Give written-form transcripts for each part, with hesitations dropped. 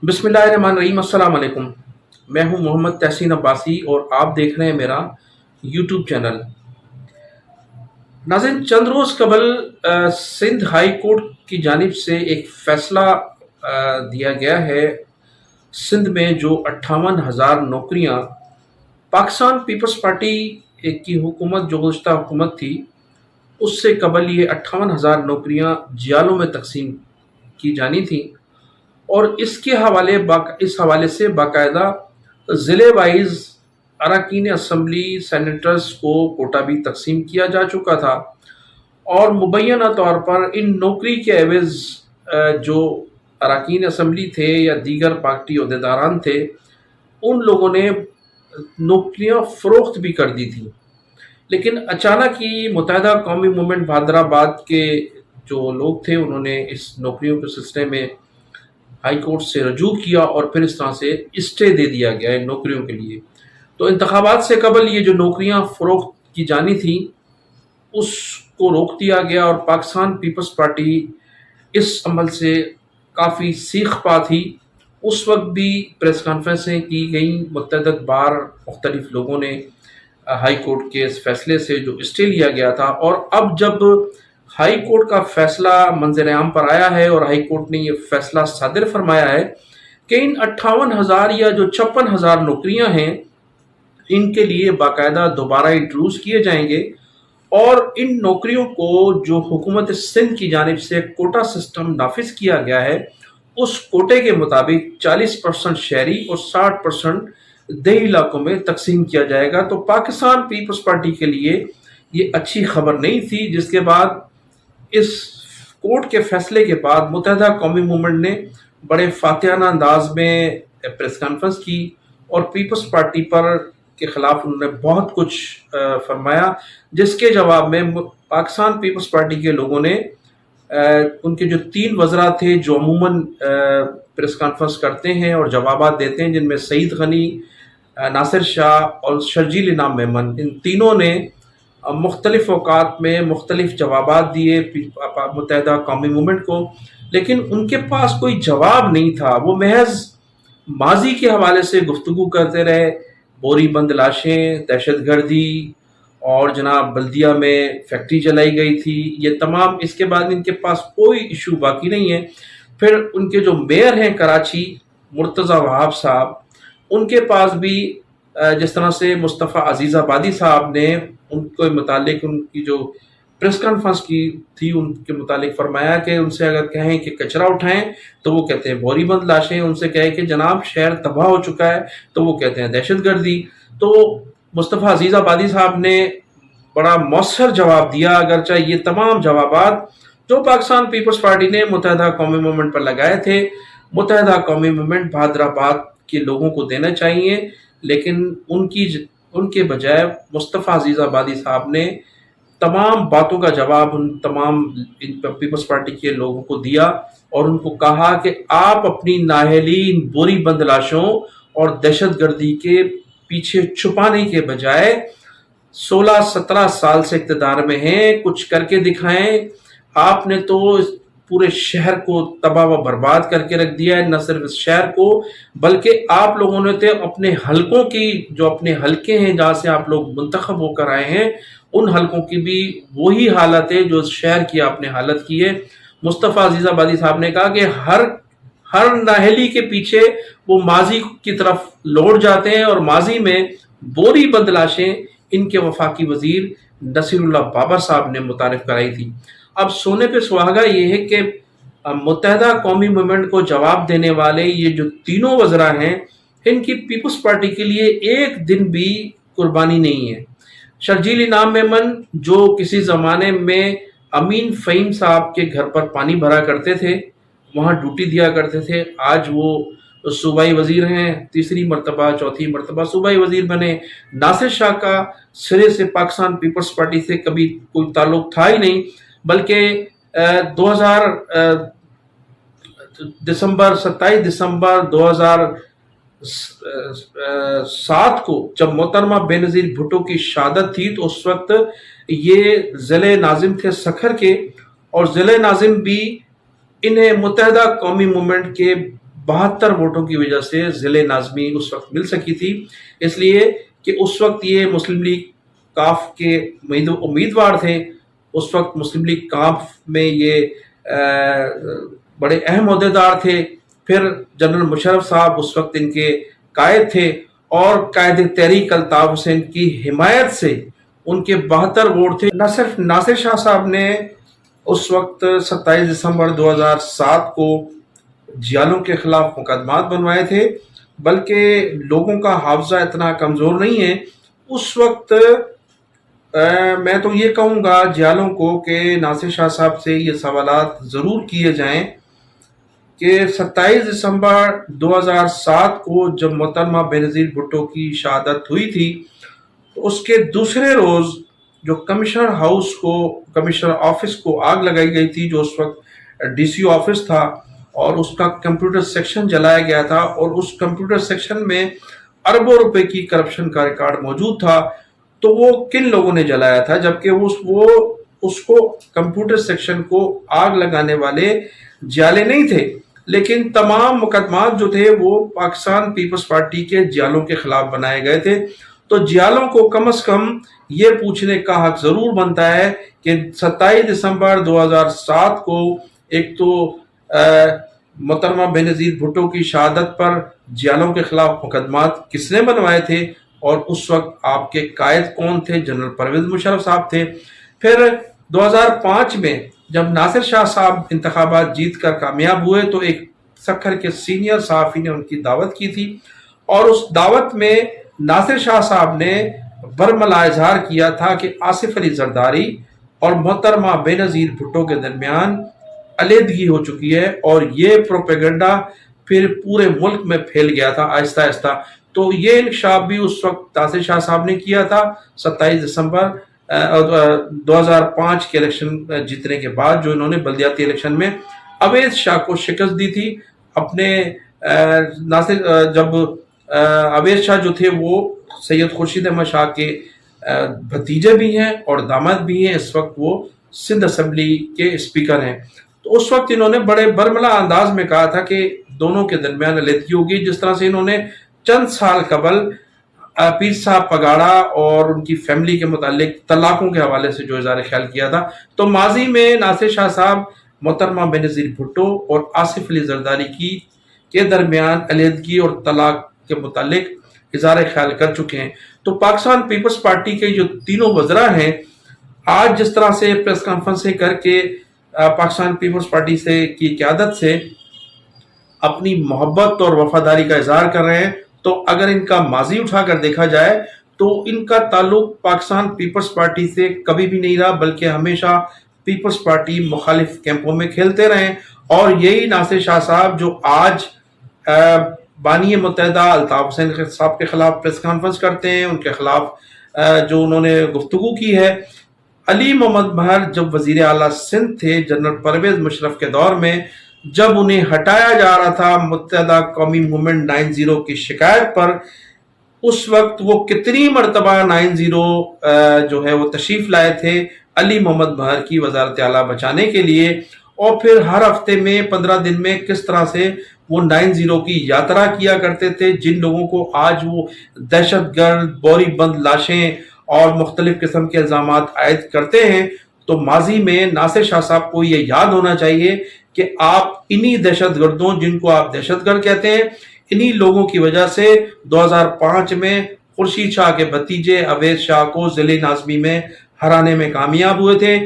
बिस्मिल्लाहिर्रहमानिर्रहीम। अस्सलाम वालेकुम। मैं हूं मोहम्मद तहसीन अब्बासी और आप देख रहे हैं मेरा यूट्यूब चैनल। नाज़रीन, चंद रोज़ कबल सिंध हाई कोर्ट की जानिब से एक फ़ैसला दिया गया है। सिंध में जो 58,000 नौकरियां पाकिस्तान पीपल्स पार्टी की हुकूमत, जो गुज़श्ता हुकूमत थी, उससे कबल ये 58,000 नौकरियां जियालों में तकसीम की जानी थी और इस हवाले से बाकायदा ज़िले वाइज अरकान असम्बली सेनेटर्स को कोटा भी तकसीम किया जा चुका था और मुबैना तौर पर इन नौकरी के एवज़ जो अरकान असम्बली थे या दीगर पार्टी अहदेदारान थे, उन लोगों ने नौकरियां फ़रोख्त भी कर दी थी। लेकिन अचानक ही मुत्तहिदा कौमी मूवमेंट हैदराबाद के जो लोग थे, उन्होंने इस नौकरियों के सिलसिले में हाई कोर्ट से रजू किया और फिर इस तरह से स्टे दे दिया गया है नौकरियों के लिए। तो इंतखाबात से कबल ये जो नौकरियां फ़रोख्त की जानी थी, उसको रोक दिया गया और पाकिस्तान पीपल्स पार्टी इस अमल से काफ़ी सीख पा थी। उस वक्त भी प्रेस कॉन्फ्रेंसें की गई, मुतअद्दिद बार मुख्तलिफ लोगों ने हाई कोर्ट के इस फैसले से जो स्टे लिया गया था, और अब जब हाई कोर्ट का फैसला मंजर आम पर आया है और हाई कोर्ट ने ये फैसला सादिर फरमाया है कि इन 58,000 या जो 56,000 नौकरियां हैं, इनके लिए बाकायदा दोबारा इंट्रोड्यूस किए जाएंगे और इन नौकरियों को जो हुकूमत सिंध की जानिब से कोटा सिस्टम नाफिज किया गया है, उस कोटे के मुताबिक 40% शहरी और 60% देही इलाकों में तकसीम किया जाएगा। तो पाकिस्तान पीपल्स पार्टी के लिए ये अच्छी खबर नहीं थी, जिसके बाद इस कोर्ट के फैसले के बाद मुत्तहिदा कौमी मूवमेंट ने बड़े फातिहाना अंदाज में प्रेस कॉन्फ्रेंस की और पीपल्स पार्टी पर के ख़िलाफ़ उन्होंने बहुत कुछ फरमाया, जिसके जवाब में पाकिस्तान पीपल्स पार्टी के लोगों ने उनके जो 3 वज़रा थे जो अमूमन प्रेस कॉन्फ्रेंस करते हैं और जवाबात देते हैं, जिनमें सईद गनी, नासिर शाह और शर्जील इनाम मेमन, इन तीनों ने मुख्तलिफ औकात में मुख्तलिफ जवाबात दिए मुत्तहिदा कौमी मूवमेंट को, लेकिन उनके पास कोई जवाब नहीं था। वो महज माजी के हवाले से गुफ्तगू करते रहे, बोरी बंद लाशें, दहशत गर्दी और जनाब बल्दिया में फैक्ट्री जलाई गई थी, ये तमाम। इसके बाद इनके पास कोई इशू बाकी नहीं है। फिर उनके जो मेयर हैं कराची, मुर्तज़ा वहाब साहब, उनके पास भी जिस तरह से मुस्तफ़ा अजीज़ आबादी साहब ने उनके मुतालिक उनकी जो प्रेस कॉन्फ्रेंस की थी, उनके मुतालिक फरमाया कि उनसे अगर कहें कि कचरा उठाएं तो वो कहते हैं बोरी बंद लाशें, उनसे कहें कि जनाब शहर तबाह हो चुका है तो वो कहते हैं दहशत गर्दी। तो मुस्तफ़ा अजीज़ आबादी साहब ने बड़ा मौसर जवाब दिया, अगरचे ये तमाम जवाबात जो पाकिस्तान पीपल्स पार्टी ने मुत्तहिदा कौमी मूवमेंट पर लगाए थे, मुत्तहिदा कौमी मूवमेंट हैदराबाद के लोगों को देना चाहिए, लेकिन उनके बजाय मुस्तफ़ा अजीज़ आबादी साहब ने तमाम बातों का जवाब उन तमाम पीपल्स पार्टी के लोगों को दिया और उनको कहा कि आप अपनी नाअहली इन बोरी बंद लाशों और दहशत गर्दी के पीछे छुपाने के बजाय 16-17 साल से इक़्तिदार में हैं, कुछ करके दिखाएं। आपने तो पूरे शहर को तबाह व बर्बाद करके रख दिया है, न सिर्फ इस शहर को बल्कि आप लोगों ने तो अपने हलकों की, जो अपने हलके हैं जहाँ से आप लोग मुंतखब होकर आए हैं, उन हलकों की भी वही हालत है जो इस शहर की आपने हालत की है। मुस्तफ़ा अजीज़ आबादी साहब ने कहा कि हर नाअहली के पीछे वो माजी की तरफ लौट जाते हैं और माजी में बोरी बंद लाशें इनके वफाकी वजीर नसीरुल्लाह बाबर साहब ने मुतारिफ कराई थी। अब सोने पे सुहागा ये है कि मुत्तहिदा कौमी मूवमेंट को जवाब देने वाले ये जो तीनों वज़रा हैं, इनकी पीपल्स पार्टी के लिए एक दिन भी कुर्बानी नहीं है। शर्जील इनाम मेमन, जो किसी ज़माने में अमीन फ़हीम साहब के घर पर पानी भरा करते थे, वहाँ ड्यूटी दिया करते थे, आज वो सूबाई वज़ीर हैं, तीसरी मरतबा चौथी मरतबा सूबाई वज़ीर बने। नासिर शाह का सिरे से पाकिस्तान पीपल्स पार्टी से कभी कोई ताल्लुक था ही नहीं, बल्कि 27 दिसंबर 2007 को जब मोहतरमा बेनज़ीर भुट्टो की शहादत थी, तो उस वक्त ये ज़िले नाजिम थे सखर के, और ज़िले नाजिम भी इन्हें मुत्तहिदा कौमी मूवमेंट के 72 वोटों की वजह से ज़िले नाज़मी उस वक्त मिल सकी थी, इसलिए कि उस वक्त ये मुस्लिम लीग काफ के उम्मीदवार थे। उस वक्त मुस्लिम लीग काफ में ये बड़े अहम ओहदेदार थे। फिर जनरल मुशर्रफ साहब उस वक्त इनके कायद थे और कायद तहरीक अल्ताफ हुसैन की हिमायत से उनके 72 वोट थे। न सिर्फ नासिर शाह साहब ने उस वक्त 27 दिसंबर 2007 को जियालों के खिलाफ मुकदमात बनवाए थे, बल्कि लोगों का हाफजा इतना कमज़ोर नहीं है। उस वक्त मैं तो ये कहूँगा जियालों को कि नासिर शाह साहब से ये सवालात ज़रूर किए जाएं कि 27 दिसंबर 2007 को जब मोहतरमा बेनज़ीर भुट्टो की शहादत हुई थी, तो उसके दूसरे रोज़ जो कमिश्नर ऑफिस को आग लगाई गई थी, जो उस वक्त डीसी ऑफिस था, और उसका कंप्यूटर सेक्शन जलाया गया था, और उस कंप्यूटर सेक्शन में अरबों रुपए की करप्शन का रिकॉर्ड मौजूद था। तो वो किन लोगों ने जलाया था, जबकि उसको कंप्यूटर सेक्शन को आग लगाने वाले जियाले नहीं थे, लेकिन तमाम मुकदमात जो थे वो पाकिस्तान पीपल्स पार्टी के जियालों के खिलाफ बनाए गए थे। तो जियालों को कम से कम ये पूछने का हक जरूर बनता है कि 27 दिसंबर 2007 को एक तो मोहतरमा बेनज़ीर भुट्टो की शहादत पर जियालों के खिलाफ मुकदमात किसने बनवाए थे, और उस वक्त आपके कायद कौन थे? जनरल परवेज मुशर्रफ साहब थे। फिर 2005 में जब नासिर शाह साहब इंतखाबात जीत कर कामयाब हुए, तो एक सक्खर के सीनियर सहाफ़ी ने उनकी दावत की थी, और उस दावत में नासिर शाह साहब ने बरमला इजहार किया था कि आसिफ अली जरदारी और मोहतरमा बेनज़ीर भुट्टो के दरमियान अलीहदगी हो चुकी है, और ये प्रोपेगेंडा फिर पूरे मुल्क में फैल गया था आहिस्ता आहिस्ता। तो ये इंकशाफ भी उस वक्त नासिर शाह साहब ने किया था 27 दिसंबर 2005 के इलेक्शन जीतने के बाद, जो इन्होंने बल्दियाती इलेक्शन में अवैध शाह को शिकस्त दी थी। अपने जब अवैध शाह जो थे वो सैयद खुर्शीद अहमद शाह के भतीजे भी हैं और दामाद भी हैं। इस वक्त वो सिंध असम्बली के स्पीकर हैं। तो उस वक्त इन्होंने बड़े बरमला अंदाज में कहा था कि दोनों के दरमियान अलीहदगी होगी, जिस तरह से इन्होंने चंद साल कबल पीर साहब पगाड़ा और उनकी फैमिली के मुतालिक तलाकों के हवाले से जो इज़हार ख्याल किया था। तो माजी में नासिर शाह साहब मोहतरमा बेनज़ीर भुट्टो और आसिफ अली जरदारी के दरमियान अलीहदगी और तलाक के मुतालिक इज़हार ख्याल कर चुके हैं। तो पाकिस्तान पीपल्स पार्टी के जो तीनों वज़रा हैं, आज जिस तरह से प्रेस कॉन्फ्रेंसें करके पाकिस्तान पीपल्स पार्टी से की क़यादत से अपनी मोहब्बत और वफादारी का इजहार कर रहे हैं, तो अगर इनका माजी उठाकर देखा जाए तो इनका ताल्लुक पाकिस्तान पीपल्स पार्टी से कभी भी नहीं रहा, बल्कि हमेशा पीपल्स पार्टी मुखालिफ कैंपों में खेलते रहे। और यही नासिर शाह साहब जो आज बानी मुत्तहिदा अल्ताफ हुसैन साहब के खिलाफ प्रेस कॉन्फ्रेंस करते हैं, उनके खिलाफ जो उन्होंने गुफ्तगू की है। अली मोहम्मद महर जब वजीर आला सिंध थे जनरल परवेज मुशर्रफ के दौर में, जब उन्हें हटाया जा रहा था मुत्तहिदा कौमी मूवमेंट 90 की शिकायत पर, उस वक्त वो कितनी मरतबा 90 जो है वो तशरीफ लाए थे अली मोहम्मद महर की वजारत आला बचाने के लिए, और फिर हर हफ्ते में 15 दिन में किस तरह से वो 90 की यात्रा किया करते थे, जिन लोगों को आज वो दहशतगर्द, बोरी बंद लाशें और मुख्तलिफ किस्म के इल्जाम आयद करते हैं। तो माजी में नासिर शाह साहब को ये याद होना चाहिए कि आप इन्हीं दहशतगर्दों, जिनको आप दहशतगर्द कहते हैं, इन्हीं लोगों की वजह से 2005 में खुर्शीद शाह के भतीजे अवैध शाह को ज़िले नाज़मी में हराने में कामयाब हुए थे।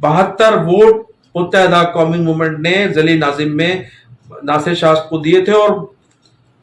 72 वोट मुत्तहिदा कौमी मूवमेंट ने ज़िले नाज़िम में नासिर शाह को दिए थे, और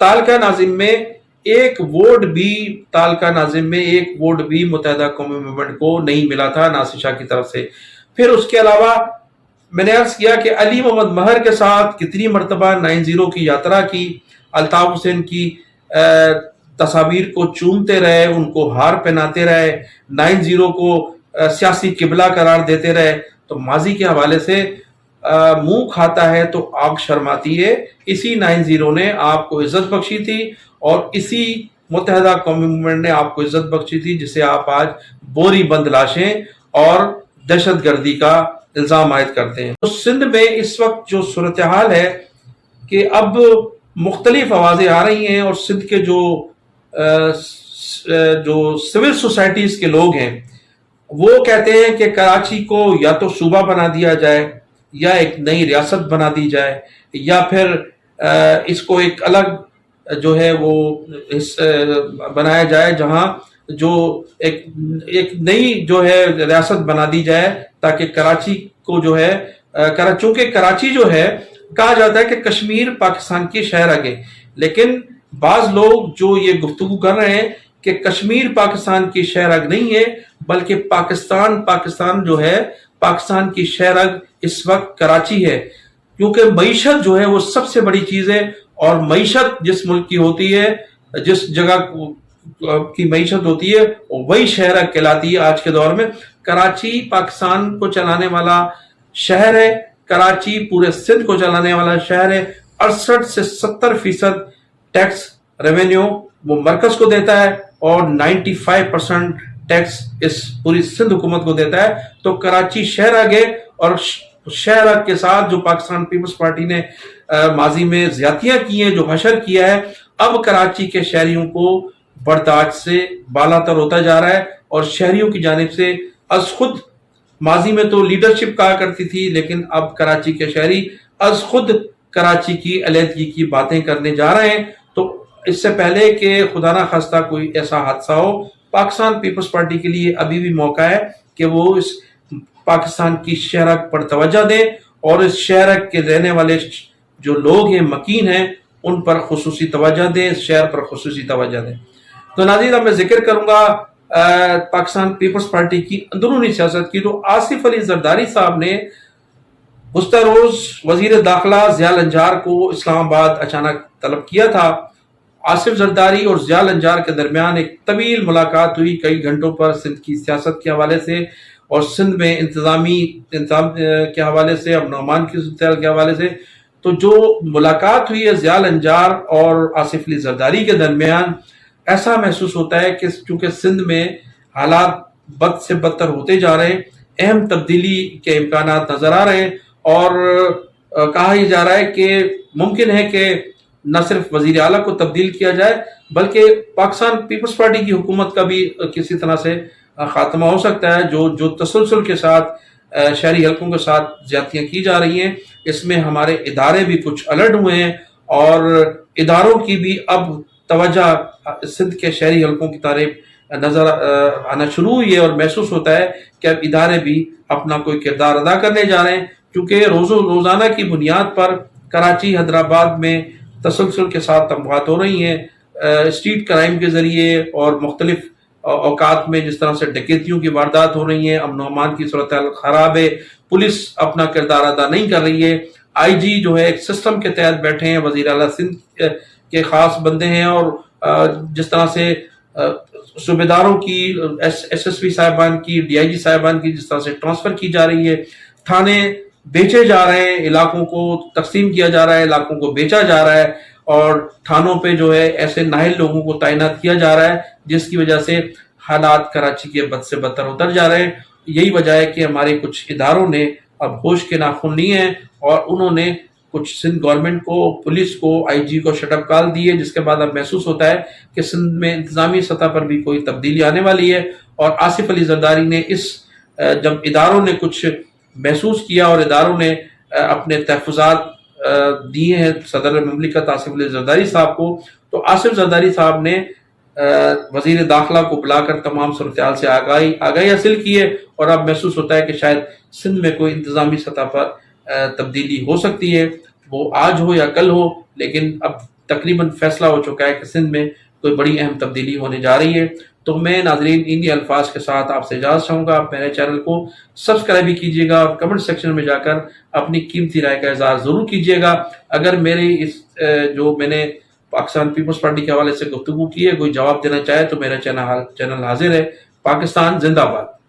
तालका नाज़िम में एक वोट भी मुत्तहिदा कौमी मूवमेंट को नहीं मिला था नासिर शाह की तरफ से। फिर उसके अलावा मैंने अर्ज किया कि अली मोहम्मद महर के साथ कितनी मरतबा 90 की यात्रा की, अल्ताफ हुसैन की तस्वीर को चूमते रहे, उनको हार पहनाते रहे, 90 को सियासी किबला करार देते रहे। तो माजी के हवाले से मुंह खाता है तो आग शर्माती है। इसी 90 ने आपको इज्जत बख्शी थी, और इसी मुत्तहिदा कौमी मूवमेंट ने आपको इज्जत बख्शी थी, जिसे आप आज बोरी बंद लाशें और दहशतगर्दी का इल्जाम आयद करते हैं। तो सिंध में इस वक्त जो सूरत हाल है कि अब مختلف آوازیں آ رہی ہیں، اور سندھ کے جو سول سوسائٹیز کے لوگ ہیں وہ کہتے ہیں کہ کراچی کو یا تو صوبہ بنا دیا جائے، یا ایک نئی ریاست بنا دی جائے، یا پھر اس کو ایک الگ جو ہے وہ بنایا جائے، جہاں جو ایک نئی جو ہے ریاست بنا دی جائے، تاکہ کراچی کو جو ہے چونکہ کراچی جو ہے کہا جاتا ہے کہ کشمیر پاکستان کی شہر آگے، لیکن بعض لوگ جو یہ گفتگو کر رہے ہیں کہ کشمیر پاکستان کی شہرگ نہیں ہے، بلکہ پاکستان جو ہے پاکستان کی شہرگ اس وقت کراچی ہے، کیونکہ معیشت جو ہے وہ سب سے بڑی چیز ہے، اور معیشت جس ملک کی ہوتی ہے، جس جگہ کی معیشت ہوتی ہے، وہی شہرگ کہلاتی ہے آج کے دور میں۔ کراچی پاکستان کو چلانے والا شہر ہے، کراچی پورے سندھ کو چلانے والا شہر ہے، 68 سے 70% ٹیکس ریونیو وہ مرکز کو دیتا ہے، اور 95% ٹیکس اس پوری سندھ حکومت کو دیتا ہے۔ تو کراچی شہر آگے، اور شہر کے ساتھ جو پاکستان پیپلز پارٹی نے ماضی میں زیادتیاں کی ہیں، جو حشر کیا ہے، اب کراچی کے شہریوں کو برداشت سے بالا تر ہوتا جا رہا ہے، اور شہریوں کی جانب سے از خود، ماضی میں تو لیڈرشپ کہا کرتی تھی، لیکن اب کراچی کے شہری از خود کراچی کی علیحدگی کی باتیں کرنے جا رہے ہیں۔ تو اس سے پہلے کہ خدا نہ خواستہ کوئی ایسا حادثہ ہو، پاکستان پیپلز پارٹی کے لیے ابھی بھی موقع ہے کہ وہ اس پاکستان کی شہرک پر توجہ دیں، اور اس شہرک کے رہنے والے جو لوگ ہیں، مکین ہیں، ان پر خصوصی توجہ دیں، اس شہر پر خصوصی توجہ دیں۔ تو ناظرین، اب میں ذکر کروں گا پاکستان پیپلز پارٹی کی اندرونی سیاست کی۔ تو آصف علی زرداری صاحب نے گزشتہ روز وزیر داخلہ ضیاء النجار کو اسلام آباد اچانک طلب کیا تھا۔ آصف زرداری اور ضیاء النجار کے درمیان ایک طویل ملاقات ہوئی، کئی گھنٹوں پر، سندھ کی سیاست کے حوالے سے، اور سندھ میں انتظام کے حوالے سے، اب نعمان کی صورتحال کے حوالے سے۔ تو جو ملاقات ہوئی ہے ضیاء النجار اور آصف علی زرداری کے درمیان، ایسا محسوس ہوتا ہے کہ چونکہ سندھ میں حالات بد سے بدتر ہوتے جا رہے ہیں، اہم تبدیلی کے امکانات نظر آ رہے ہیں، اور کہا ہی جا رہا ہے کہ ممکن ہے کہ نہ صرف وزیر اعلیٰ کو تبدیل کیا جائے، بلکہ پاکستان پیپلز پارٹی کی حکومت کا بھی کسی طرح سے خاتمہ ہو سکتا ہے۔ جو تسلسل کے ساتھ شہری حلقوں کے ساتھ زیادتیاں کی جا رہی ہیں، اس میں ہمارے ادارے بھی کچھ الرٹ ہوئے ہیں، اور اداروں کی بھی اب توجہ سندھ کے شہری حلقوں کی طرف نظر آنا شروع ہوئی ہے، اور محسوس ہوتا ہے کہ اب ادارے بھی اپنا کوئی کردار ادا کرنے جا رہے ہیں، کیونکہ روزانہ کی بنیاد پر کراچی، حیدرآباد میں تسلسل کے ساتھ تمغات ہو رہی ہیں، اسٹریٹ کرائم کے ذریعے، اور مختلف اوقات میں جس طرح سے ڈکیتیوں کی واردات ہو رہی ہیں۔ امن و امان کی صورتحال خراب ہے، پولیس اپنا کردار ادا نہیں کر رہی ہے، آئی جی جو ہے ایک سسٹم کے تحت بیٹھے ہیں، وزیر اعلیٰ سندھ کے خاص بندے ہیں، اور جس طرح سے صوبے داروں کی، ایس ایس پی صاحبان کی، ڈی آئی جی صاحبان کی جس طرح سے ٹرانسفر کی جا رہی ہے، تھانے بیچے جا رہے ہیں، علاقوں کو تقسیم کیا جا رہا ہے، علاقوں کو بیچا جا رہا ہے، اور تھانوں پہ جو ہے ایسے نااہل لوگوں کو تعینات کیا جا رہا ہے، جس کی وجہ سے حالات کراچی کے بد سے بدتر اتر جا رہے ہیں۔ یہی وجہ ہے کہ ہمارے کچھ اداروں نے اب ہوش کے ناخن لیے ہیں، اور انہوں نے کچھ سندھ گورنمنٹ کو، پولیس کو، آئی جی کو شٹ اپ کال دی ہے، جس کے بعد اب محسوس ہوتا ہے کہ سندھ میں انتظامی سطح پر بھی کوئی تبدیلی آنے والی ہے۔ اور آصف علی زرداری نے جب اداروں نے کچھ محسوس کیا، اور اداروں نے اپنے تحفظات دیے ہیں صدر مملکت آصف علی زرداری صاحب کو، تو آصف زرداری صاحب نے وزیر داخلہ کو بلا کر تمام صورتحال سے آگاہی حاصل کی ہے، اور اب محسوس ہوتا ہے کہ شاید سندھ میں کوئی انتظامی سطح پر تبدیلی ہو سکتی ہے، وہ آج ہو یا کل ہو، لیکن اب تقریباً فیصلہ ہو چکا ہے کہ سندھ میں کوئی بڑی اہم تبدیلی ہونے جا رہی ہے۔ تو میں ناظرین انہی الفاظ کے ساتھ آپ سے اجازت چاہوں گا، آپ میرے چینل کو سبسکرائب بھی کیجیے گا، اور کمنٹ سیکشن میں جا کر اپنی قیمتی رائے کا اظہار ضرور کیجیے گا۔ اگر میرے جو میں نے پاکستان پیپلز پارٹی کے حوالے سے گفتگو کی ہے، کوئی جواب دینا چاہے تو میرا چینل حاضر ہے۔ پاکستان زندہ باد۔